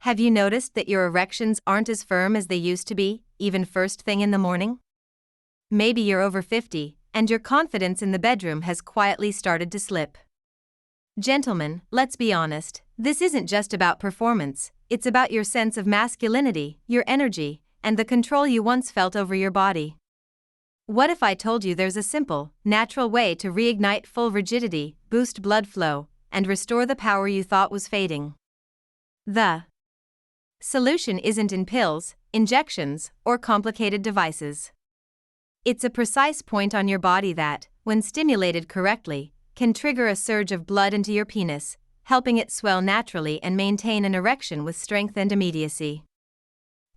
Have you noticed that your erections aren't as firm as they used to be, even first thing in the morning? Maybe you're over 50, and your confidence in the bedroom has quietly started to slip. Gentlemen, let's be honest, this isn't just about performance, it's about your sense of masculinity, your energy, and the control you once felt over your body. What if I told you there's a simple, natural way to reignite full rigidity, boost blood flow, and restore the power you thought was fading? The solution isn't in pills, injections, or complicated devices. It's a precise point on your body that, when stimulated correctly, can trigger a surge of blood into your penis, helping it swell naturally and maintain an erection with strength and immediacy.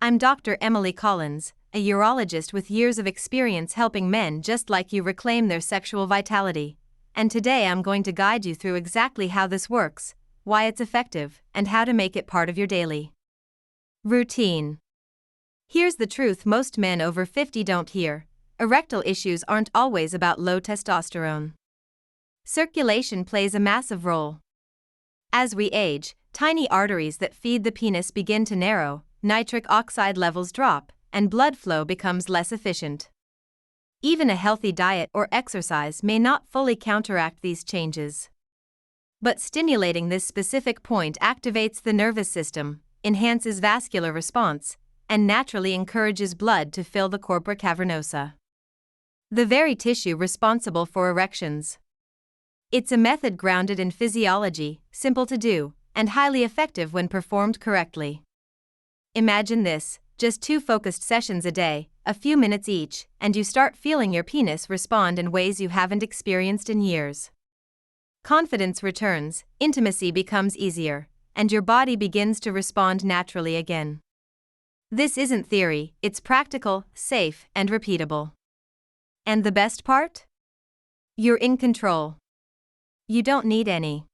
I'm Dr. Emily Collins, a urologist with years of experience helping men just like you reclaim their sexual vitality, and today I'm going to guide you through exactly how this works, why it's effective, and how to make it part of your daily routine. Here's the truth most men over 50 don't hear: erectile issues aren't always about low testosterone. Circulation plays a massive role. As we age, tiny arteries that feed the penis begin to narrow, nitric oxide levels drop, and blood flow becomes less efficient. Even a healthy diet or exercise may not fully counteract these changes. But stimulating this specific point activates the nervous system, enhances vascular response, and naturally encourages blood to fill the corpora cavernosa, the very tissue responsible for erections. It's a method grounded in physiology, simple to do, and highly effective when performed correctly. Imagine this: just 2 focused sessions a day, a few minutes each, and you start feeling your penis respond in ways you haven't experienced in years. Confidence returns, intimacy becomes easier, and your body begins to respond naturally again. This isn't theory, it's practical, safe, and repeatable. And the best part? You're in control. You don't need any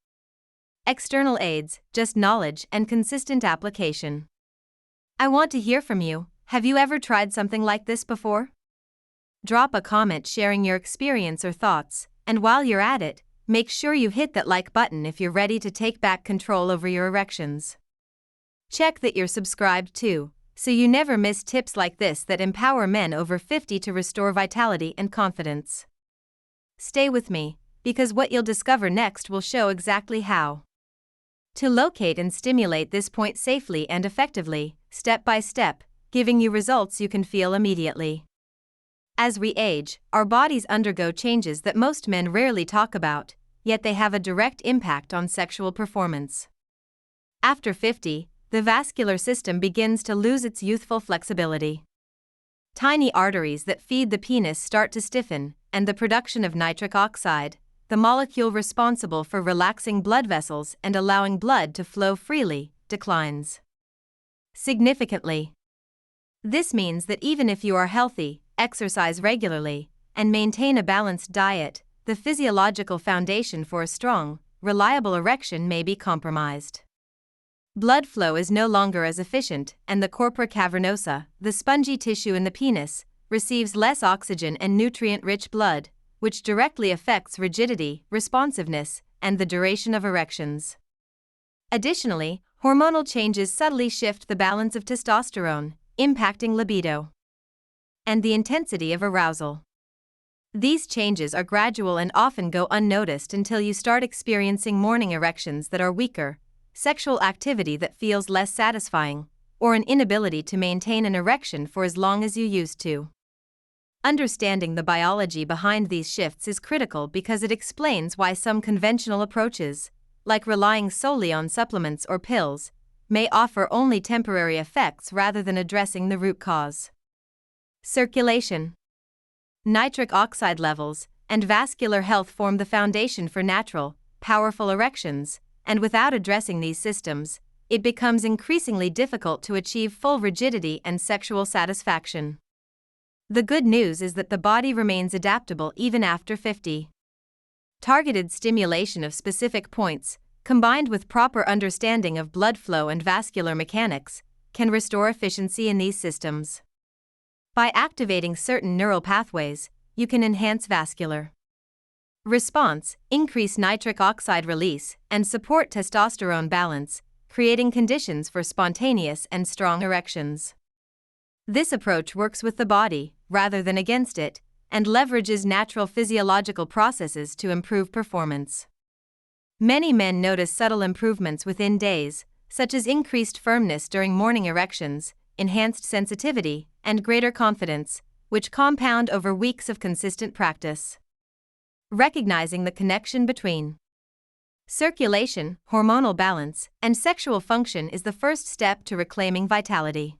external aids, just knowledge and consistent application. I want to hear from you. Have you ever tried something like this before? Drop a comment sharing your experience or thoughts, and while you're at it, make sure you hit that like button if you're ready to take back control over your erections. Check that you're subscribed too, so you never miss tips like this that empower men over 50 to restore vitality and confidence. Stay with me, because what you'll discover next will show exactly how to locate and stimulate this point safely and effectively, step by step, giving you results you can feel immediately. As we age, our bodies undergo changes that most men rarely talk about, yet they have a direct impact on sexual performance. After 50, the vascular system begins to lose its youthful flexibility. Tiny arteries that feed the penis start to stiffen, and the production of nitric oxide, the molecule responsible for relaxing blood vessels and allowing blood to flow freely, declines significantly. This means that even if you are healthy, exercise regularly, and maintain a balanced diet, the physiological foundation for a strong, reliable erection may be compromised. Blood flow is no longer as efficient, and the corpora cavernosa, the spongy tissue in the penis, receives less oxygen and nutrient-rich blood, which directly affects rigidity, responsiveness, and the duration of erections. Additionally, hormonal changes subtly shift the balance of testosterone, impacting libido and the intensity of arousal. These changes are gradual and often go unnoticed until you start experiencing morning erections that are weaker, sexual activity that feels less satisfying, or an inability to maintain an erection for as long as you used to. Understanding the biology behind these shifts is critical because it explains why some conventional approaches, like relying solely on supplements or pills, may offer only temporary effects rather than addressing the root cause. Circulation, nitric oxide levels, and vascular health form the foundation for natural, powerful erections, and without addressing these systems, it becomes increasingly difficult to achieve full rigidity and sexual satisfaction. The good news is that the body remains adaptable even after 50. Targeted stimulation of specific points, combined with proper understanding of blood flow and vascular mechanics, can restore efficiency in these systems. By activating certain neural pathways, you can enhance vascular response, increase nitric oxide release, and support testosterone balance, creating conditions for spontaneous and strong erections. This approach works with the body, rather than against it, and leverages natural physiological processes to improve performance. Many men notice subtle improvements within days, such as increased firmness during morning erections, enhanced sensitivity, and greater confidence, which compound over weeks of consistent practice. Recognizing the connection between circulation, hormonal balance, and sexual function is the first step to reclaiming vitality.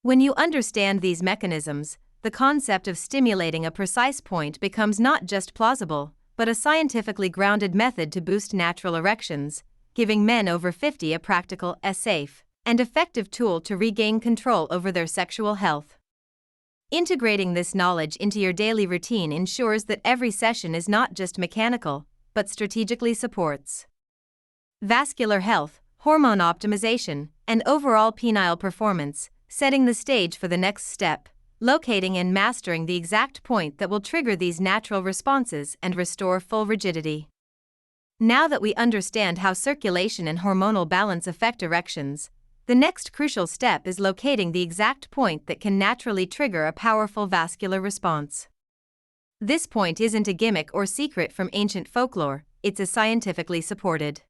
When you understand these mechanisms, the concept of stimulating a precise point becomes not just plausible, but a scientifically grounded method to boost natural erections, giving men over 50 a practical, safe, and effective tool to regain control over their sexual health. Integrating this knowledge into your daily routine ensures that every session is not just mechanical, but strategically supports vascular health, hormone optimization, and overall penile performance, setting the stage for the next step, locating and mastering the exact point that will trigger these natural responses and restore full rigidity. Now that we understand how circulation and hormonal balance affect erections, the next crucial step is locating the exact point that can naturally trigger a powerful vascular response. This point isn't a gimmick or secret from ancient folklore, it's a scientifically supported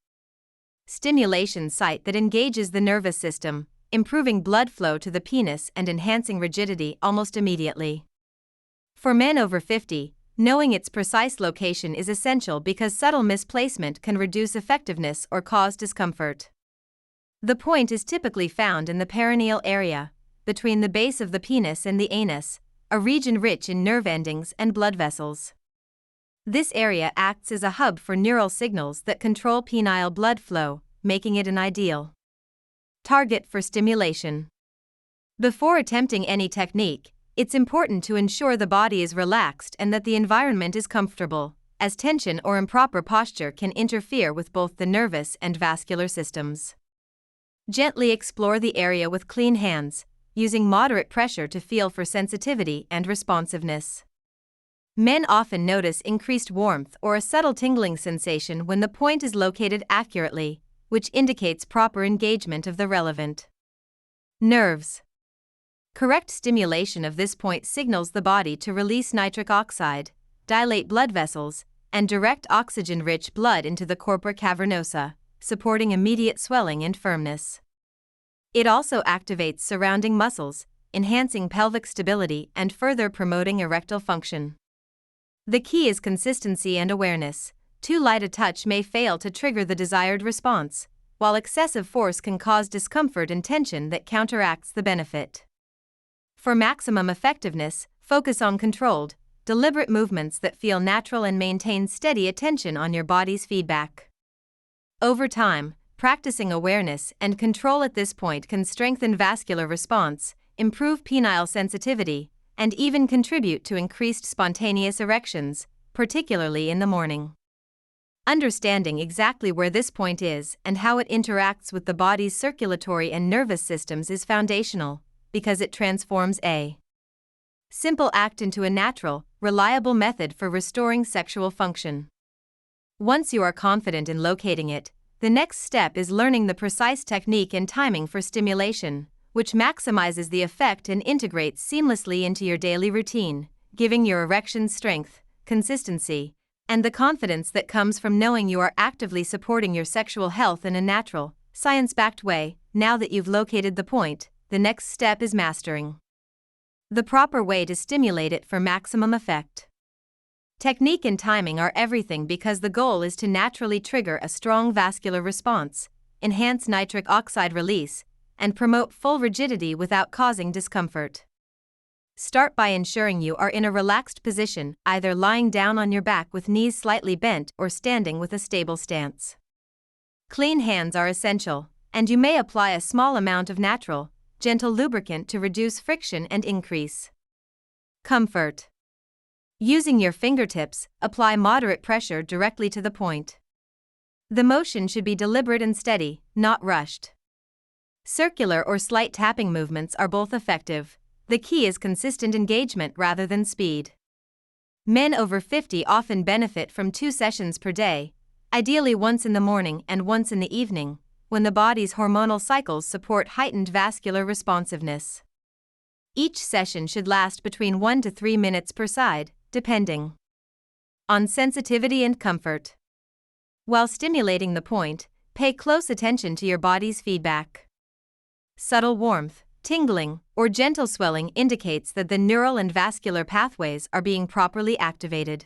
stimulation site that engages the nervous system, improving blood flow to the penis and enhancing rigidity almost immediately. For men over 50, knowing its precise location is essential because subtle misplacement can reduce effectiveness or cause discomfort. The point is typically found in the perineal area, between the base of the penis and the anus, a region rich in nerve endings and blood vessels. This area acts as a hub for neural signals that control penile blood flow, making it an ideal target for stimulation. Before attempting any technique, it's important to ensure the body is relaxed and that the environment is comfortable, as tension or improper posture can interfere with both the nervous and vascular systems. Gently explore the area with clean hands, using moderate pressure to feel for sensitivity and responsiveness. Men often notice increased warmth or a subtle tingling sensation when the point is located accurately, which indicates proper engagement of the relevant nerves. Correct stimulation of this point signals the body to release nitric oxide, dilate blood vessels, and direct oxygen-rich blood into the corpora cavernosa, supporting immediate swelling and firmness. It also activates surrounding muscles, enhancing pelvic stability and further promoting erectile function. The key is consistency and awareness. Too light a touch may fail to trigger the desired response, while excessive force can cause discomfort and tension that counteracts the benefit. For maximum effectiveness, focus on controlled, deliberate movements that feel natural and maintain steady attention on your body's feedback. Over time, practicing awareness and control at this point can strengthen vascular response, improve penile sensitivity, and even contribute to increased spontaneous erections, particularly in the morning. Understanding exactly where this point is and how it interacts with the body's circulatory and nervous systems is foundational, because it transforms a simple act into a natural, reliable method for restoring sexual function. Once you are confident in locating it, the next step is learning the precise technique and timing for stimulation, which maximizes the effect and integrates seamlessly into your daily routine, giving your erections strength, consistency, and the confidence that comes from knowing you are actively supporting your sexual health in a natural, science-backed way. Now that you've located the point, the next step is mastering the proper way to stimulate it for maximum effect. Technique and timing are everything because the goal is to naturally trigger a strong vascular response, enhance nitric oxide release, and promote full rigidity without causing discomfort. Start by ensuring you are in a relaxed position, either lying down on your back with knees slightly bent or standing with a stable stance. Clean hands are essential, and you may apply a small amount of natural, gentle lubricant to reduce friction and increase comfort. Using your fingertips, apply moderate pressure directly to the point. The motion should be deliberate and steady, not rushed. Circular or slight tapping movements are both effective. The key is consistent engagement rather than speed. Men over 50 often benefit from 2 sessions per day, ideally once in the morning and once in the evening, when the body's hormonal cycles support heightened vascular responsiveness. Each session should last between 1 to 3 minutes per side, depending on sensitivity and comfort. While stimulating the point, pay close attention to your body's feedback. Subtle warmth, tingling, or gentle swelling indicates that the neural and vascular pathways are being properly activated.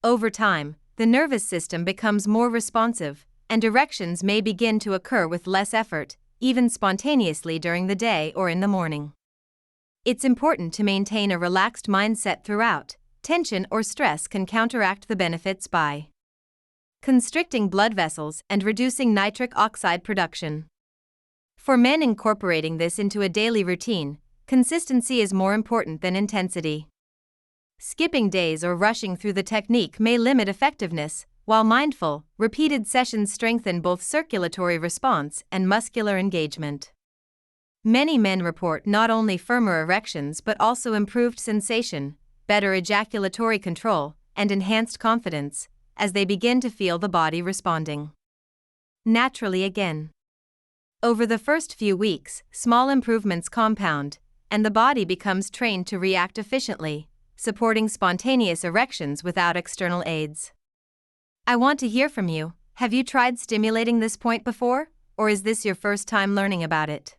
Over time, the nervous system becomes more responsive, and erections may begin to occur with less effort, even spontaneously during the day or in the morning. It's important to maintain a relaxed mindset throughout. Tension or stress can counteract the benefits by constricting blood vessels and reducing nitric oxide production. For men incorporating this into a daily routine, consistency is more important than intensity. Skipping days or rushing through the technique may limit effectiveness, while mindful, repeated sessions strengthen both circulatory response and muscular engagement. Many men report not only firmer erections but also improved sensation, better ejaculatory control, and enhanced confidence, as they begin to feel the body responding naturally again. Over the first few weeks, small improvements compound, and the body becomes trained to react efficiently, supporting spontaneous erections without external aids. I want to hear from you. Have you tried stimulating this point before, or is this your first time learning about it?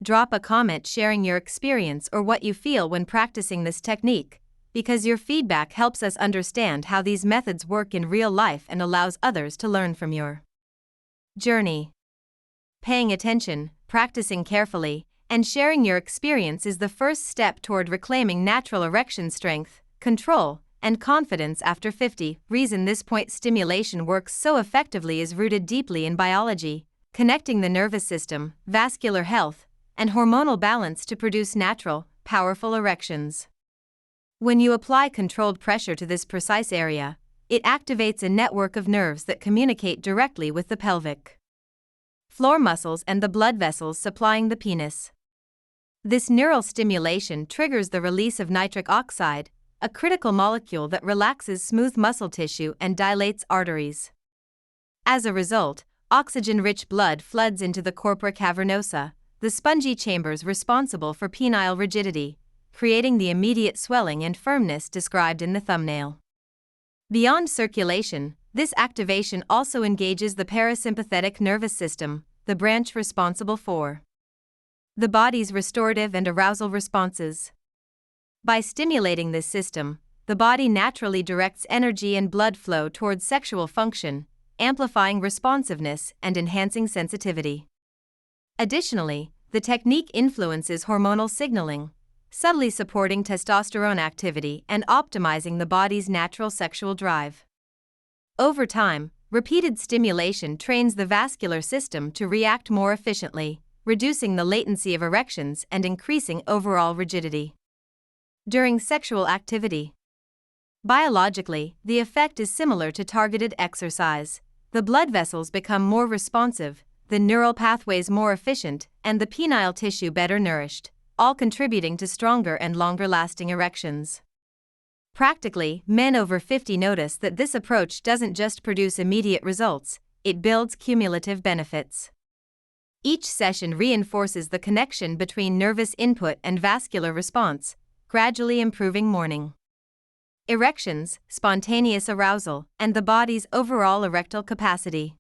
Drop a comment sharing your experience or what you feel when practicing this technique, because your feedback helps us understand how these methods work in real life and allows others to learn from your journey. Paying attention, practicing carefully, and sharing your experience is the first step toward reclaiming natural erection strength, control, and confidence after 50. Reason this point stimulation works so effectively is rooted deeply in biology, connecting the nervous system, vascular health, and hormonal balance to produce natural, powerful erections. When you apply controlled pressure to this precise area, it activates a network of nerves that communicate directly with the pelvic floor muscles and the blood vessels supplying the penis. This neural stimulation triggers the release of nitric oxide, a critical molecule that relaxes smooth muscle tissue and dilates arteries. As a result, oxygen-rich blood floods into the corpora cavernosa, the spongy chambers responsible for penile rigidity, creating the immediate swelling and firmness described in the thumbnail. Beyond circulation, this activation also engages the parasympathetic nervous system, the branch responsible for the body's restorative and arousal responses. By stimulating this system, the body naturally directs energy and blood flow towards sexual function, amplifying responsiveness and enhancing sensitivity. Additionally, the technique influences hormonal signaling, subtly supporting testosterone activity and optimizing the body's natural sexual drive. Over time, repeated stimulation trains the vascular system to react more efficiently, reducing the latency of erections and increasing overall rigidity. During sexual activity, biologically, the effect is similar to targeted exercise. The blood vessels become more responsive, the neural pathways more efficient, and the penile tissue better nourished, all contributing to stronger and longer-lasting erections. Practically, men over 50 notice that this approach doesn't just produce immediate results, it builds cumulative benefits. Each session reinforces the connection between nervous input and vascular response, gradually improving morning erections, spontaneous arousal, and the body's overall erectile capacity.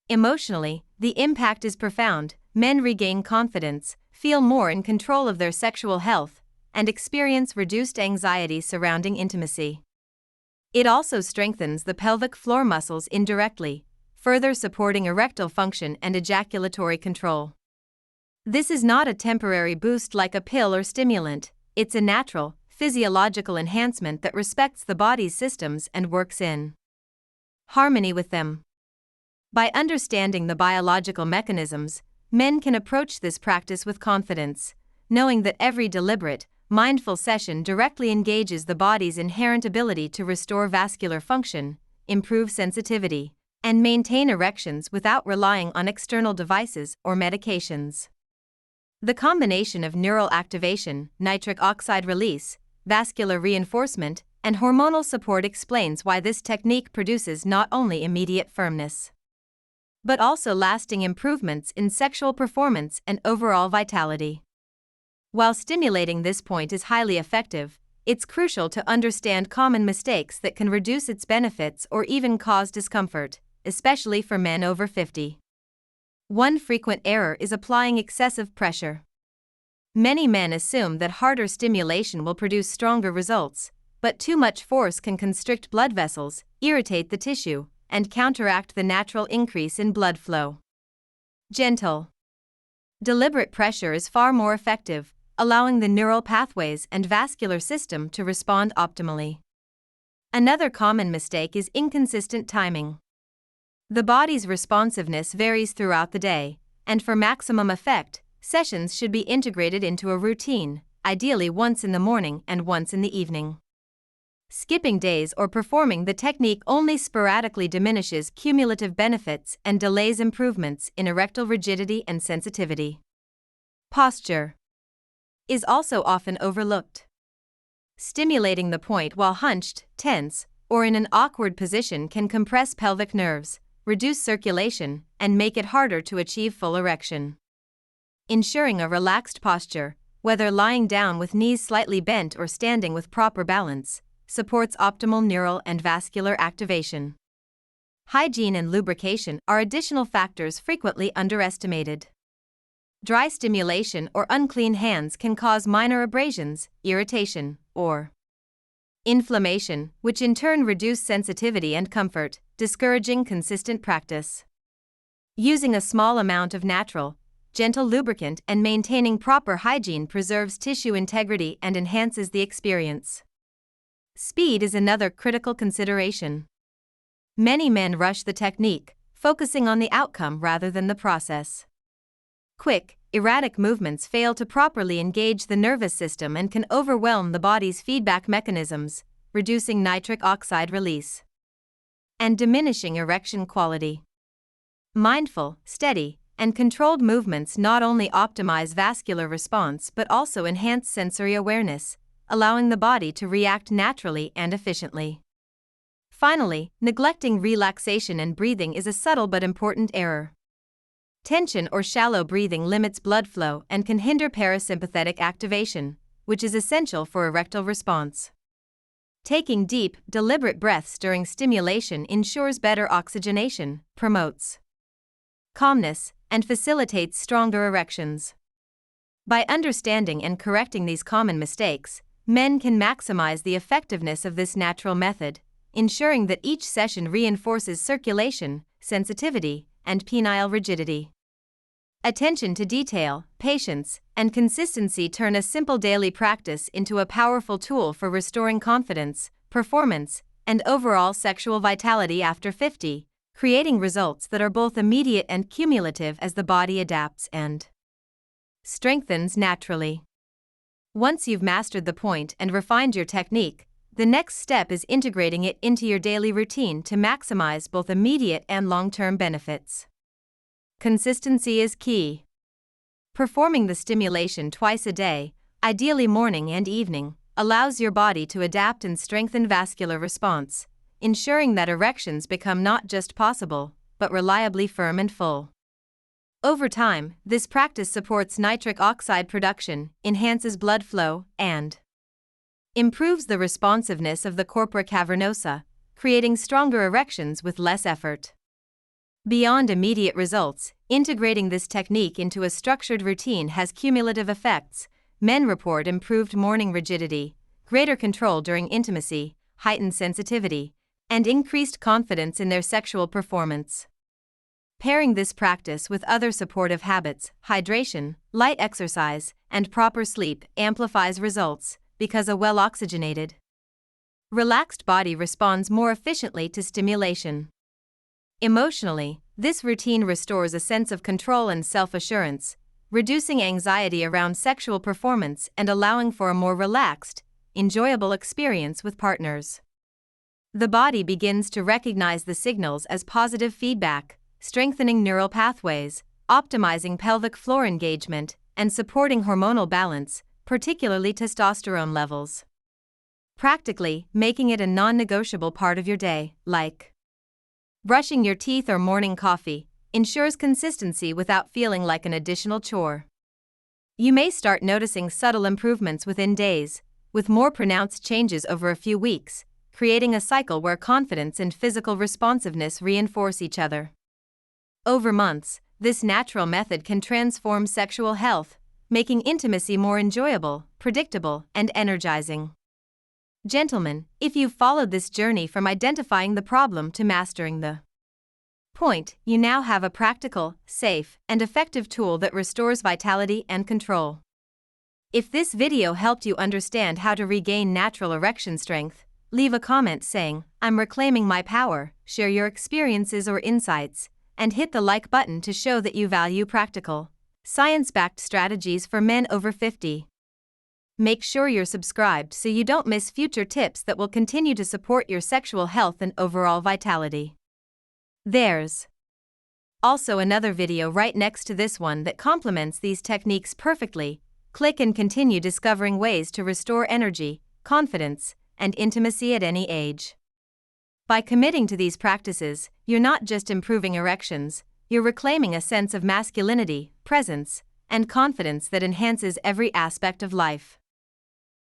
Emotionally, the impact is profound. Men regain confidence, feel more in control of their sexual health, and experience reduced anxiety surrounding intimacy. It also strengthens the pelvic floor muscles indirectly, further supporting erectile function and ejaculatory control. This is not a temporary boost like a pill or stimulant, it's a natural, physiological enhancement that respects the body's systems and works in harmony with them. By understanding the biological mechanisms, men can approach this practice with confidence, knowing that every deliberate, mindful session directly engages the body's inherent ability to restore vascular function, improve sensitivity, and maintain erections without relying on external devices or medications. The combination of neural activation, nitric oxide release, vascular reinforcement, and hormonal support explains why this technique produces not only immediate firmness, but also lasting improvements in sexual performance and overall vitality. While stimulating this point is highly effective, it's crucial to understand common mistakes that can reduce its benefits or even cause discomfort, especially for men over 50. One frequent error is applying excessive pressure. Many men assume that harder stimulation will produce stronger results, but too much force can constrict blood vessels, irritate the tissue, and counteract the natural increase in blood flow. Gentle, deliberate pressure is far more effective, allowing the neural pathways and vascular system to respond optimally. Another common mistake is inconsistent timing. The body's responsiveness varies throughout the day, and for maximum effect, sessions should be integrated into a routine, ideally once in the morning and once in the evening. Skipping days or performing the technique only sporadically diminishes cumulative benefits and delays improvements in erectile rigidity and sensitivity. Posture is also often overlooked. Stimulating the point while hunched, tense, or in an awkward position can compress pelvic nerves, reduce circulation, and make it harder to achieve full erection. Ensuring a relaxed posture, whether lying down with knees slightly bent or standing with proper balance, supports optimal neural and vascular activation. Hygiene and lubrication are additional factors frequently underestimated. Dry stimulation or unclean hands can cause minor abrasions, irritation, or inflammation, which in turn reduce sensitivity and comfort, discouraging consistent practice. Using a small amount of natural, gentle lubricant and maintaining proper hygiene preserves tissue integrity and enhances the experience. Speed is another critical consideration. Many men rush the technique, focusing on the outcome rather than the process. Quick, erratic movements fail to properly engage the nervous system and can overwhelm the body's feedback mechanisms, reducing nitric oxide release and diminishing erection quality. Mindful, steady, and controlled movements not only optimize vascular response but also enhance sensory awareness, allowing the body to react naturally and efficiently. Finally, neglecting relaxation and breathing is a subtle but important error. Tension or shallow breathing limits blood flow and can hinder parasympathetic activation, which is essential for erectile response. Taking deep, deliberate breaths during stimulation ensures better oxygenation, promotes calmness, and facilitates stronger erections. By understanding and correcting these common mistakes, men can maximize the effectiveness of this natural method, ensuring that each session reinforces circulation, sensitivity, and penile rigidity. Attention to detail, patience, and consistency turn a simple daily practice into a powerful tool for restoring confidence, performance, and overall sexual vitality after 50, creating results that are both immediate and cumulative as the body adapts and strengthens naturally. Once you've mastered the point and refined your technique, the next step is integrating it into your daily routine to maximize both immediate and long-term benefits. Consistency is key. Performing the stimulation twice a day, ideally morning and evening, allows your body to adapt and strengthen vascular response, ensuring that erections become not just possible, but reliably firm and full. Over time, this practice supports nitric oxide production, enhances blood flow, and improves the responsiveness of the corpora cavernosa, creating stronger erections with less effort. Beyond immediate results, integrating this technique into a structured routine has cumulative effects. Men report improved morning rigidity, greater control during intimacy, heightened sensitivity, and increased confidence in their sexual performance. Pairing this practice with other supportive habits, hydration, light exercise, and proper sleep amplifies results, because a well-oxygenated, relaxed body responds more efficiently to stimulation. Emotionally, this routine restores a sense of control and self-assurance, reducing anxiety around sexual performance and allowing for a more relaxed, enjoyable experience with partners. The body begins to recognize the signals as positive feedback, strengthening neural pathways, optimizing pelvic floor engagement, and supporting hormonal balance, particularly testosterone levels. Practically, making it a non-negotiable part of your day, like brushing your teeth or morning coffee, ensures consistency without feeling like an additional chore. You may start noticing subtle improvements within days, with more pronounced changes over a few weeks, creating a cycle where confidence and physical responsiveness reinforce each other. Over months, this natural method can transform sexual health, making intimacy more enjoyable, predictable, and energizing. Gentlemen, if you've followed this journey from identifying the problem to mastering the point, you now have a practical, safe, and effective tool that restores vitality and control. If this video helped you understand how to regain natural erection strength, leave a comment saying, "I'm reclaiming my power," share your experiences or insights, and hit the like button to show that you value practical, science-backed strategies for men over 50. Make sure you're subscribed so you don't miss future tips that will continue to support your sexual health and overall vitality. There's also another video right next to this one that complements these techniques perfectly. Click and continue discovering ways to restore energy, confidence, and intimacy at any age. By committing to these practices, you're not just improving erections, you're reclaiming a sense of masculinity, presence, and confidence that enhances every aspect of life.